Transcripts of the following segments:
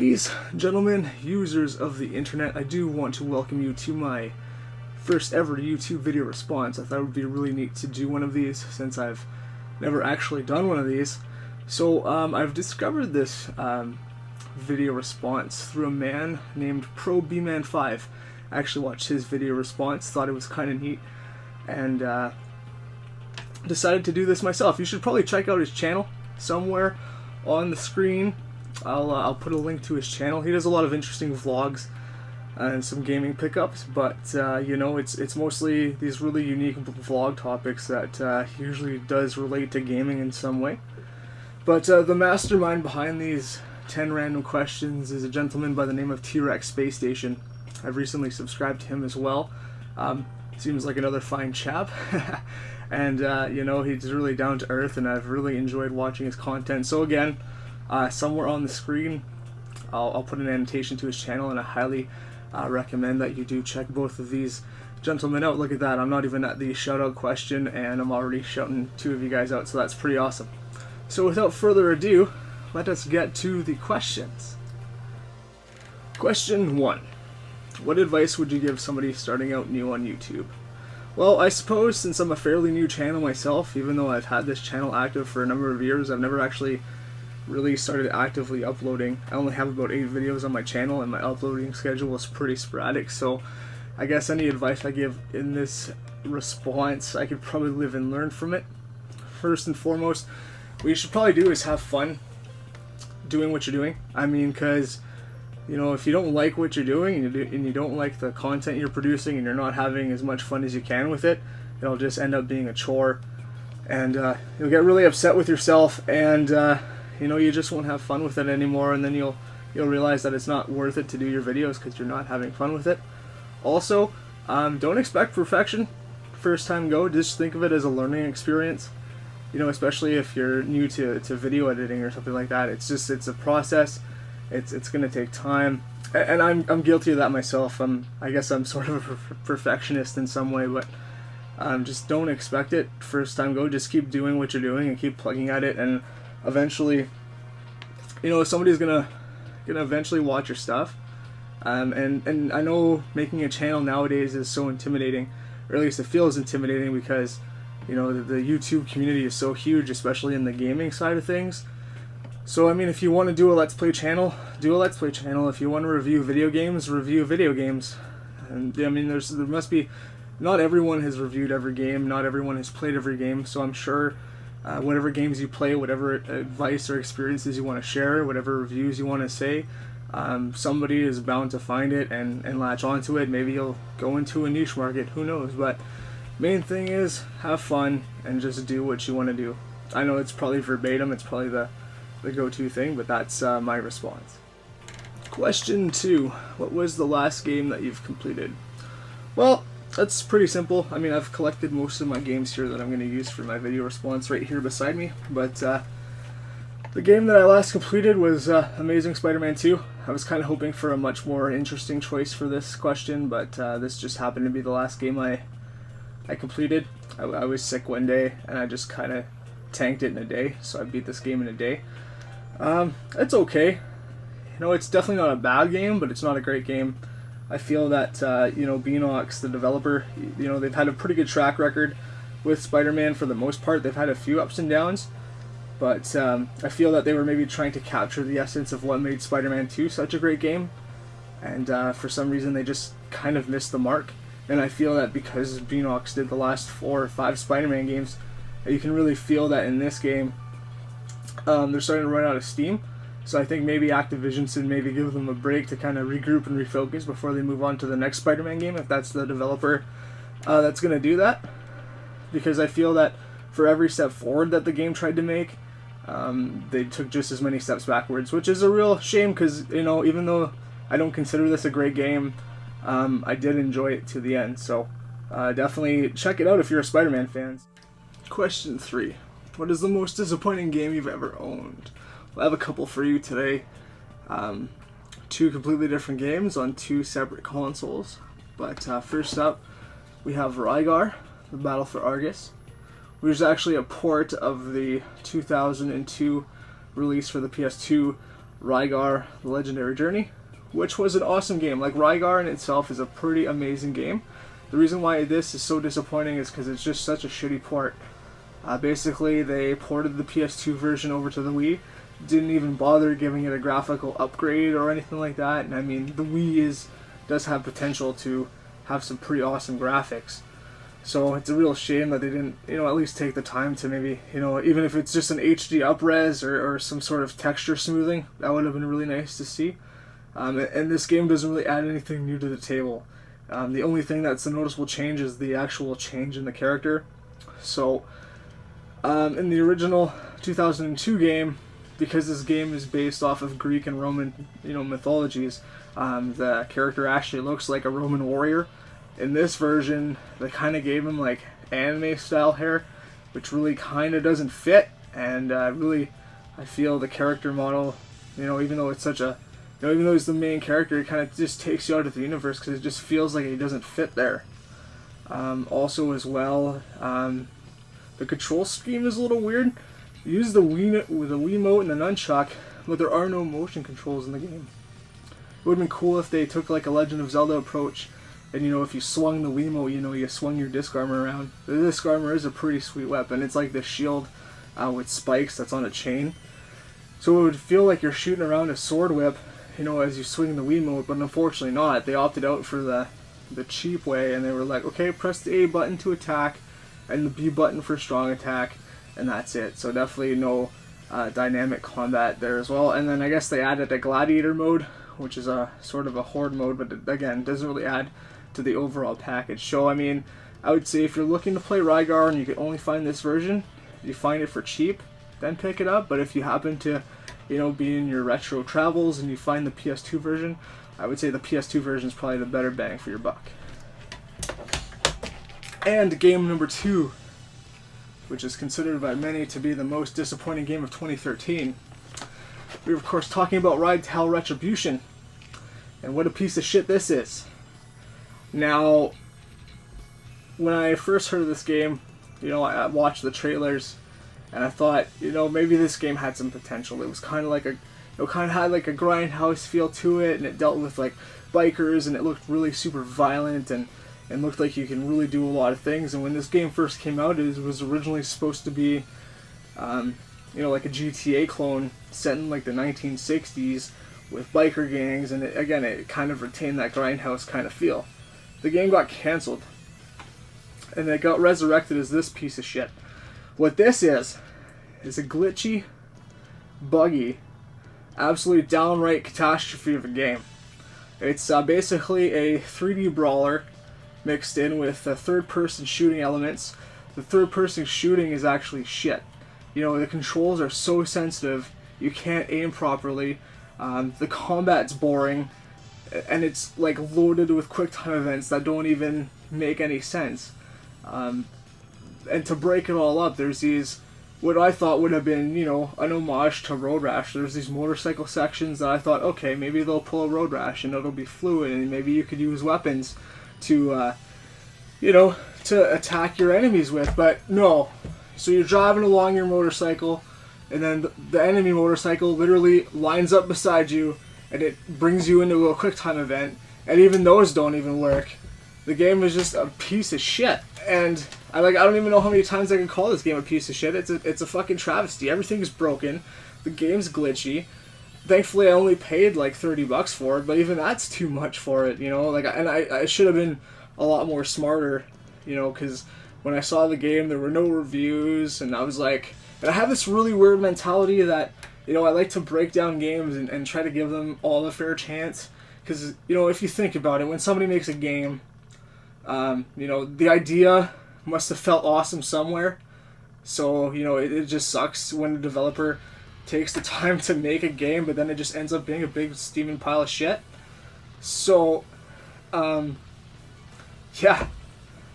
Ladies, gentlemen, users of the internet, I do want to welcome you to my first ever YouTube video response. I thought it would be really neat to do one of these since I've never actually done one of these. So I've discovered this video response through a man named ProBman5. I actually watched his video response, thought it was kind of neat, and decided to do this myself. You should probably check out his channel somewhere on the screen. I'll put a link to his channel. He does a lot of interesting vlogs and some gaming pickups, but you know, it's mostly these really unique vlog topics that he usually does relate to gaming in some way. But the mastermind behind these 10 random questions is a gentleman by the name of TRexSpaceStation. I've recently subscribed to him as well. Seems like another fine chap. And you know, he's really down to earth, and I've really enjoyed watching his content. So again, somewhere on the screen I'll put an annotation to his channel, and I highly recommend that you do check both of these gentlemen out. Look at that, I'm not even at the shout out question and I'm already shouting two of you guys out, so that's pretty awesome. So without further ado, let us get to the questions. Question 1. What advice would you give somebody starting out new on YouTube? Well, I suppose since I'm a fairly new channel myself, even though I've had this channel active for a number of years, I've never actually really started actively uploading. I only have about 8 videos on my channel, and my uploading schedule is pretty sporadic, so I guess any advice I give in this response, I could probably live and learn from it. First and foremost, what you should probably do is have fun doing what you're doing. I mean, because you know, if you don't like what you're doing and you don't like the content you're producing and you're not having as much fun as you can with it, it'll just end up being a chore, and you'll get really upset with yourself, and you know, you just won't have fun with it anymore, and then you'll realize that it's not worth it to do your videos because you're not having fun with it. Also, don't expect perfection first time go. Just think of it as a learning experience. You know, especially if you're new to video editing or something like that. It's a process. It's gonna take time, and I'm guilty of that myself. I guess I'm sort of a perfectionist in some way, but just don't expect it first time go. Just keep doing what you're doing and keep plugging at it, and eventually, you know, somebody's gonna eventually watch your stuff. And I know making a channel nowadays is so intimidating, or at least it feels intimidating, because you know, the YouTube community is so huge, especially in the gaming side of things. So I mean, if you want to do a Let's Play channel, do a Let's Play channel. If you want to review video games, review video games. And I mean, there must be, not everyone has reviewed every game, not everyone has played every game, so I'm sure whatever games you play, whatever advice or experiences you want to share, whatever reviews you want to say, somebody is bound to find it and latch onto it. Maybe you'll go into a niche market, who knows, but main thing is have fun and just do what you want to do. I know it's probably verbatim, it's probably the go-to thing, but that's my response. Question 2. What was the last game that you've completed? Well, that's pretty simple. I mean, I've collected most of my games here that I'm going to use for my video response right here beside me, but the game that I last completed was Amazing Spider-Man 2. I was kind of hoping for a much more interesting choice for this question, but this just happened to be the last game I completed. I was sick one day, and I just kind of tanked it in a day, so I beat this game in a day. It's okay. You know, it's definitely not a bad game, but it's not a great game. I feel that, you know, Beanox, the developer, you know, they've had a pretty good track record with Spider-Man for the most part. They've had a few ups and downs, but I feel that they were maybe trying to capture the essence of what made Spider-Man 2 such a great game, and for some reason they just kind of missed the mark. And I feel that because Beanox did the last 4 or 5 Spider-Man games, you can really feel that in this game they're starting to run out of steam. So I think maybe Activision should maybe give them a break to kind of regroup and refocus before they move on to the next Spider-Man game, if that's the developer that's going to do that. Because I feel that for every step forward that the game tried to make, they took just as many steps backwards, which is a real shame, because, you know, even though I don't consider this a great game, I did enjoy it to the end. So definitely check it out if you're a Spider-Man fan. Question 3. What is the most disappointing game you've ever owned? Well, I have a couple for you today. 2 completely different games on 2 separate consoles. But first up, we have Rygar, the Battle for Argus, which is actually a port of the 2002 release for the PS2, Rygar: The Legendary Journey, which was an awesome game. Like, Rygar in itself is a pretty amazing game. The reason why this is so disappointing is because it's just such a shitty port. Basically, they ported the PS2 version over to the Wii, didn't even bother giving it a graphical upgrade or anything like that. And I mean, the Wii does have potential to have some pretty awesome graphics. So it's a real shame that they didn't, at least take the time to maybe, even if it's just an HD upres or some sort of texture smoothing, that would have been really nice to see. And this game doesn't really add anything new to the table. The only thing that's a noticeable change is the actual change in the character. So, in the original 2002 game, because this game is based off of Greek and Roman, mythologies, the character actually looks like a Roman warrior. In this version, they kind of gave him like anime style hair, which really kind of doesn't fit. And I feel the character model, even though it's even though he's the main character, it kind of just takes you out of the universe because it just feels like he doesn't fit there. Also, as well, the control scheme is a little weird. You use the Wiimote and the nunchuck, but there are no motion controls in the game. It would have been cool if they took like a Legend of Zelda approach, and if you swung the Wiimote, you swung your disc armor around. The disc armor is a pretty sweet weapon. It's like the shield with spikes that's on a chain. So it would feel like you're shooting around a sword whip, as you swing the Wiimote, but unfortunately not. They opted out for the cheap way, and they were like, okay, press the A button to attack, and the B button for strong attack, and that's it. So definitely no dynamic combat there as well. And then I guess they added a gladiator mode, which is a sort of a horde mode, but again, doesn't really add to the overall package. So I mean, I would say if you're looking to play Rygar and you can only find this version, you find it for cheap, then pick it up. But if you happen to be in your retro travels and you find the PS2 version, I would say the PS2 version is probably the better bang for your buck. And game number 2, which is considered by many to be the most disappointing game of 2013. We're of course talking about Ride to Hell Retribution, and what a piece of shit this is. Now, when I first heard of this game, I watched the trailers, and I thought, maybe this game had some potential. It was kind of like had like a grindhouse feel to it, and it dealt with like bikers, and it looked really super violent, and looked like you can really do a lot of things. And when this game first came out, it was originally supposed to be, like a GTA clone set in like the 1960s with biker gangs, and it kind of retained that grindhouse kind of feel. The game got cancelled, and it got resurrected as this piece of shit. What this is a glitchy, buggy, absolutely downright catastrophe of a game. It's basically a 3D brawler mixed in with third-person shooting elements. The third-person shooting is actually shit. The controls are so sensitive, you can't aim properly. The combat's boring, and it's like loaded with quick time events that don't even make any sense. And to break it all up, there's these, what I thought would have been, an homage to Road Rash. There's these motorcycle sections that I thought, okay, maybe they'll pull a Road Rash and it'll be fluid, and maybe you could use weapons to, to attack your enemies with, but no. So you're driving along your motorcycle, and then the enemy motorcycle literally lines up beside you, and it brings you into a quick time event, and even those don't even work. The game is just a piece of shit, and I don't even know how many times I can call this game a piece of shit. It's a fucking travesty. Everything's broken. The game's glitchy. Thankfully, I only paid like $30 for it, but even that's too much for it, and I should have been a lot more smarter, because when I saw the game, there were no reviews, and I was like, and I have this really weird mentality that, I like to break down games and try to give them all a fair chance, because, if you think about it, when somebody makes a game, the idea must have felt awesome somewhere, so, it just sucks when a developer takes the time to make a game, but then it just ends up being a big steaming pile of shit. So, yeah,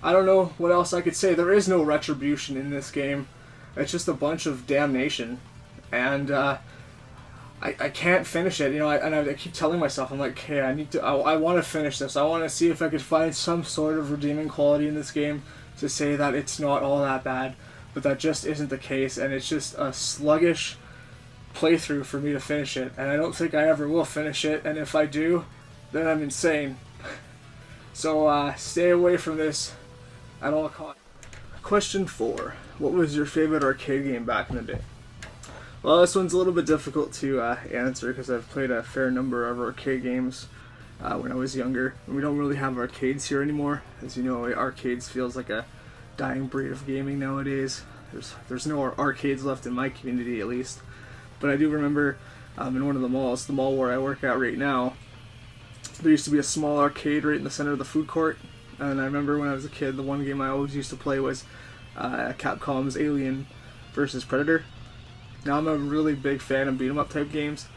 I don't know what else I could say. There is no retribution in this game. It's just a bunch of damnation, and I can't finish it. I keep telling myself, I'm like, okay, I want to finish this. I want to see if I could find some sort of redeeming quality in this game to say that it's not all that bad, but that just isn't the case, and it's just a sluggish, playthrough for me to finish it, and I don't think I ever will finish it, and if I do, then I'm insane. So stay away from this at all costs. Question 4. What was your favorite arcade game back in the day? Well, this one's a little bit difficult to answer because I've played a fair number of arcade games when I was younger. We don't really have arcades here anymore. As you know, arcades feels like a dying breed of gaming nowadays. There's no arcades left in my community, at least. But I do remember in one of the malls, the mall where I work at right now, there used to be a small arcade right in the center of the food court. And I remember when I was a kid, the one game I always used to play was Capcom's Alien vs. Predator. Now I'm a really big fan of beat 'em up type games,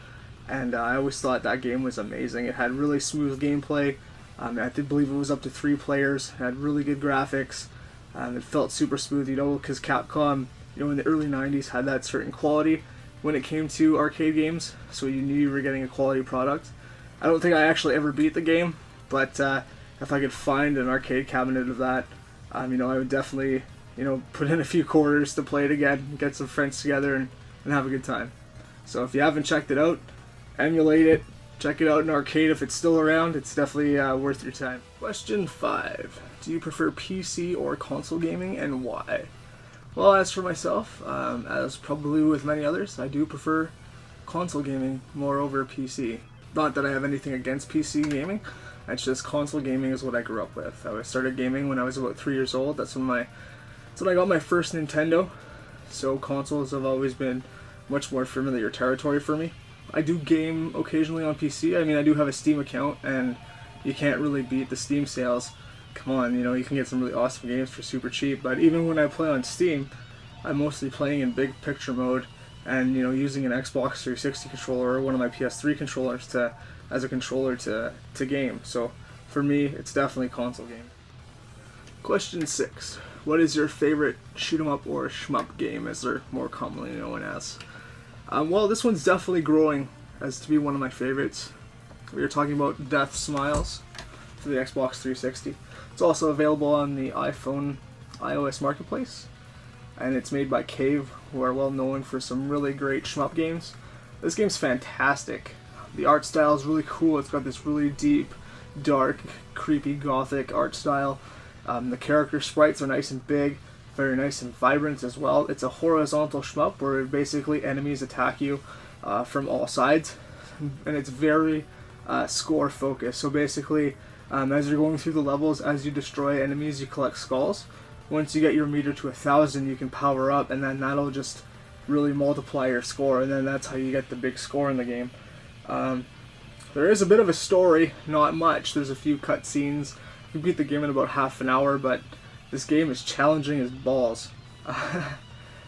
and I always thought that game was amazing. It had really smooth gameplay. I did believe it was up to 3 players. It had really good graphics. It felt super smooth, because Capcom, in the early 90s had that certain quality when it came to arcade games, so you knew you were getting a quality product. I don't think I actually ever beat the game, but if I could find an arcade cabinet of that, I would definitely, put in a few quarters to play it again, get some friends together, and have a good time. So if you haven't checked it out, emulate it, check it out in arcade if it's still around. It's definitely worth your time. Question 5. Do you prefer PC or console gaming, and why? Well, as for myself, as probably with many others, I do prefer console gaming more over PC. Not that I have anything against PC gaming, it's just console gaming is what I grew up with. I started gaming when I was about 3 years old. That's when I got my first Nintendo. So consoles have always been much more familiar territory for me. I do game occasionally on PC. I do have a Steam account, and you can't really beat the Steam sales. Come on, you can get some really awesome games for super cheap. But even when I play on Steam, I'm mostly playing in big picture mode, and using an Xbox 360 controller or one of my PS3 controllers as a controller to game. So for me, it's definitely console game. Question 6. What is your favorite shoot 'em up or shmup game, as they're more commonly known as? Well, this one's definitely growing as to be one of my favorites. We are talking about Death Smiles for the Xbox 360. It's also available on the iPhone iOS marketplace, and it's made by Cave, who are well known for some really great shmup games. This game's fantastic. The art style is really cool. It's got this really deep, dark, creepy, gothic art style. The character sprites are nice and big, very nice and vibrant as well. It's a horizontal shmup where basically enemies attack you from all sides, and it's very score focused. So basically, as you're going through the levels, as you destroy enemies, you collect skulls. Once you get your meter to 1,000, you can power up, and then that'll just really multiply your score, and then that's how you get the big score in the game. There is a bit of a story, not much. There's a few cutscenes. You beat the game in about half an hour, but this game is challenging as balls.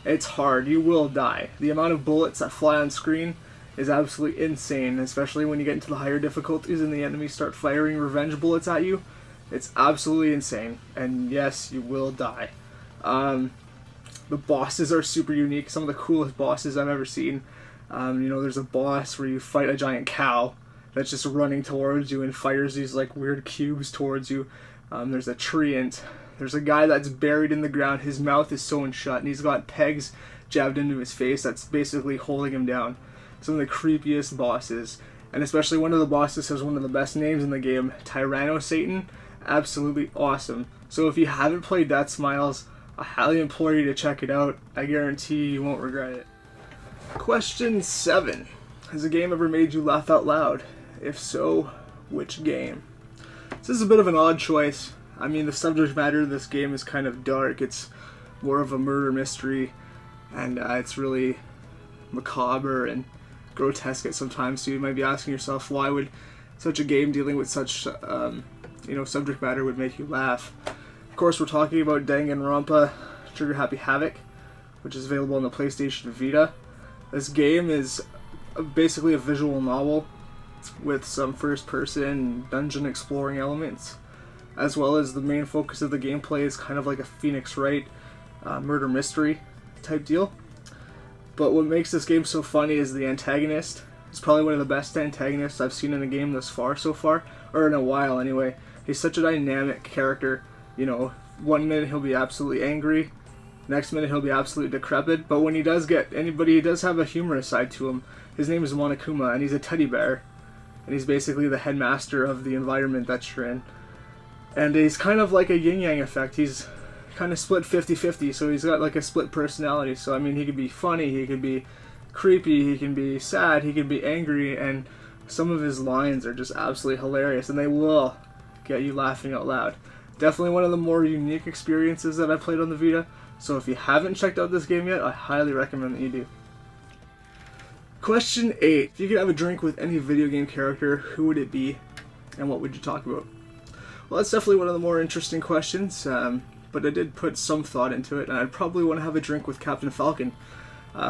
It's hard. You will die. The amount of bullets that fly on screen is absolutely insane, especially when you get into the higher difficulties and the enemies start firing revenge bullets at you. It's absolutely insane, and yes, you will die. The bosses are super unique. Some of the coolest bosses I've ever seen. There's a boss where you fight a giant cow that's just running towards you and fires these weird cubes towards you. There's a treant. There's a guy that's buried in the ground. His mouth is sewn shut, and he's got pegs jabbed into his face that's basically holding him down. Some of the creepiest bosses, and especially one of the bosses has one of the best names in the game, Tyranno-Satan. Absolutely awesome. So if you haven't played Death Smiles, I highly implore you to check it out. I guarantee you won't regret it. Question 7. Has a game ever made you laugh out loud? If so, which game? This is a bit of an odd choice. The subject matter of this game is kind of dark. It's more of a murder mystery, and it's really macabre and grotesque at sometimes. So you might be asking yourself, why would such a game dealing with such subject matter would make you laugh? Of course, we're talking about Danganronpa Trigger Happy Havoc, which is available on the PlayStation Vita. This game is basically a visual novel with some first-person dungeon exploring elements, as well as the main focus of the gameplay is kind of like a Phoenix Wright murder mystery type deal. But what makes this game so funny is the antagonist. He's probably one of the best antagonists I've seen in a game so far, or in a while anyway. He's such a dynamic character. 1 minute he'll be absolutely angry, Next minute he'll be absolutely decrepit, but when he does get anybody, he does have a humorous side to him. His name is Monokuma, and he's a teddy bear, and he's basically the headmaster of the environment that you're in. And he's kind of like a yin-yang effect. He's kind of split 50-50, so he's got like a split personality. So I mean, he could be funny, he could be creepy, he can be sad, he can be angry, and some of his lines are just absolutely hilarious, and they will get you laughing out loud. Definitely one of the more unique experiences that I played on the Vita, so if you haven't checked out this game yet, I highly recommend that you do. Question 8. If you could have a drink with any video game character, who would it be, and what would you talk about? Well, that's definitely one of the more interesting questions, but I did put some thought into it, and I'd probably want to have a drink with Captain Falcon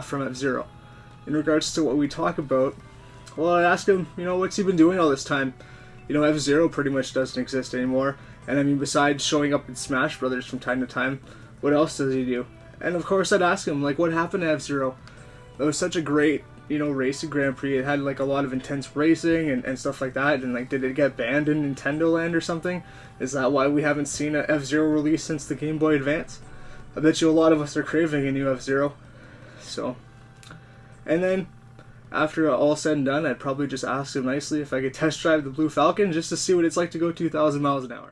from F-Zero. In regards to what we talk about, well, I asked him, what's he been doing all this time? F-Zero pretty much doesn't exist anymore, and I mean, besides showing up in Smash Brothers from time to time, what else does he do? And of course I'd ask him, like, what happened to F-Zero? That was such a great, racing Grand Prix. It had, like, a lot of intense racing and stuff like that, and, like, did it get banned in Nintendo Land or something? Is that why we haven't seen a F-Zero release since the Game Boy Advance? I bet you a lot of us are craving a new F-Zero. So, and then, after all said and done, I'd probably just ask him nicely if I could test drive the Blue Falcon just to see what it's like to go 2,000 miles an hour.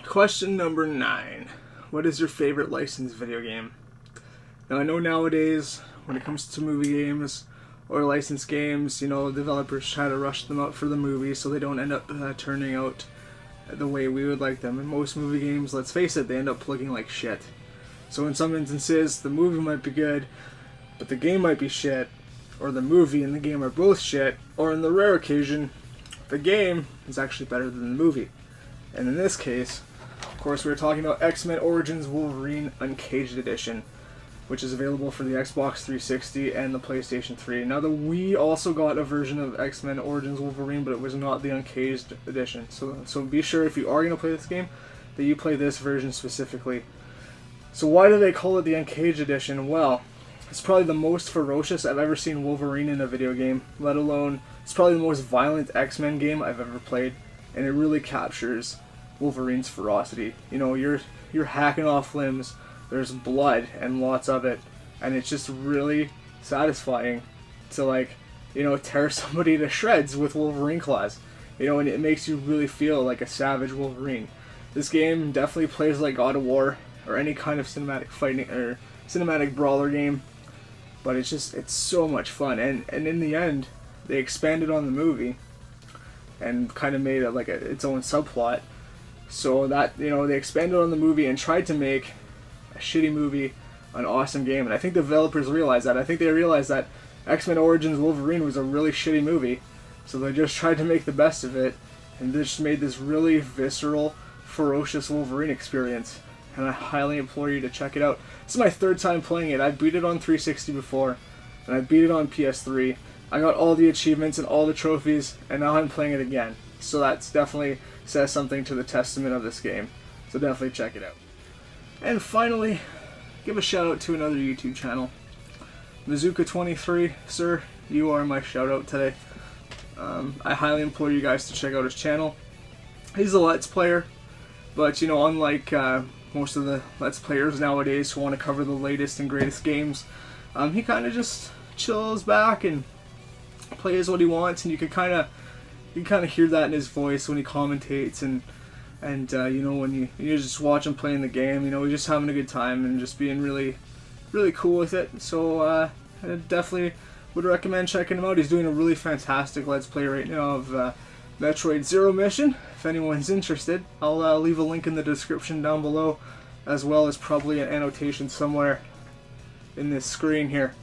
Question number 9. What is your favorite licensed video game? Now, I know nowadays, when it comes to movie games or licensed games, developers try to rush them out for the movie so they don't end up turning out the way we would like them. And most movie games, let's face it, they end up looking like shit. So in some instances, the movie might be good, but the game might be shit, or the movie and the game are both shit, or in the rare occasion, the game is actually better than the movie. And in this case, of course, we're talking about X-Men Origins Wolverine Uncaged Edition, which is available for the Xbox 360 and the PlayStation 3. Now, the Wii also got a version of X-Men Origins Wolverine, but it was not the Uncaged Edition. So be sure, if you are going to play this game, that you play this version specifically. So why do they call it the Uncaged Edition? Well, it's probably the most ferocious I've ever seen Wolverine in a video game, let alone, it's probably the most violent X-Men game I've ever played, and it really captures Wolverine's ferocity. You're hacking off limbs, there's blood and lots of it, and it's just really satisfying to tear somebody to shreds with Wolverine claws. And it makes you really feel like a savage Wolverine. This game definitely plays like God of War or any kind of cinematic fighting or cinematic brawler game, but it's so much fun. And in the end, they expanded on the movie and kind of made it its own subplot. So that, they expanded on the movie and tried to make a shitty movie an awesome game. And I think the developers realized that. I think they realized that X-Men Origins Wolverine was a really shitty movie. So they just tried to make the best of it and just made this really visceral, ferocious Wolverine experience. And I highly implore you to check it out. This is my 3rd time playing it. I beat it on 360 before, and I beat it on PS3. I got all the achievements and all the trophies, and now I'm playing it again. So that's definitely says something to the testament of this game. So definitely check it out. And finally, give a shout out to another YouTube channel. Mazuka23, sir, you are my shout out today. I highly implore you guys to check out his channel. He's a Let's Player, but unlike most of the Let's Players nowadays who want to cover the latest and greatest games, he kind of just chills back and plays what he wants, and you can kind of hear that in his voice when he commentates, and when you just watch him playing the game, he's just having a good time and just being really, really cool with it. So I definitely would recommend checking him out. He's doing a really fantastic Let's Play right now of Metroid Zero Mission. If anyone's interested, I'll leave a link in the description down below, as well as probably an annotation somewhere in this screen here.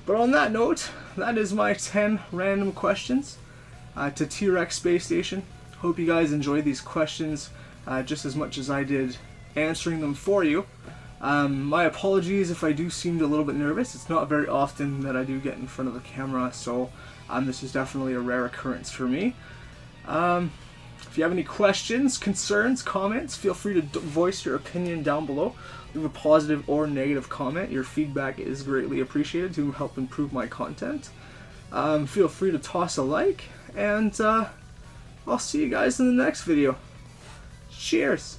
But on that note, that is my 10 random questions to TRexSpaceStation. Hope you guys enjoyed these questions just as much as I did answering them for you. My apologies if I do seem a little bit nervous. It's not very often that I do get in front of the camera, so this is definitely a rare occurrence for me. If you have any questions, concerns, comments, feel free to voice your opinion down below. Leave a positive or negative comment. Your feedback is greatly appreciated to help improve my content. Feel free to toss a like, and I'll see you guys in the next video. Cheers!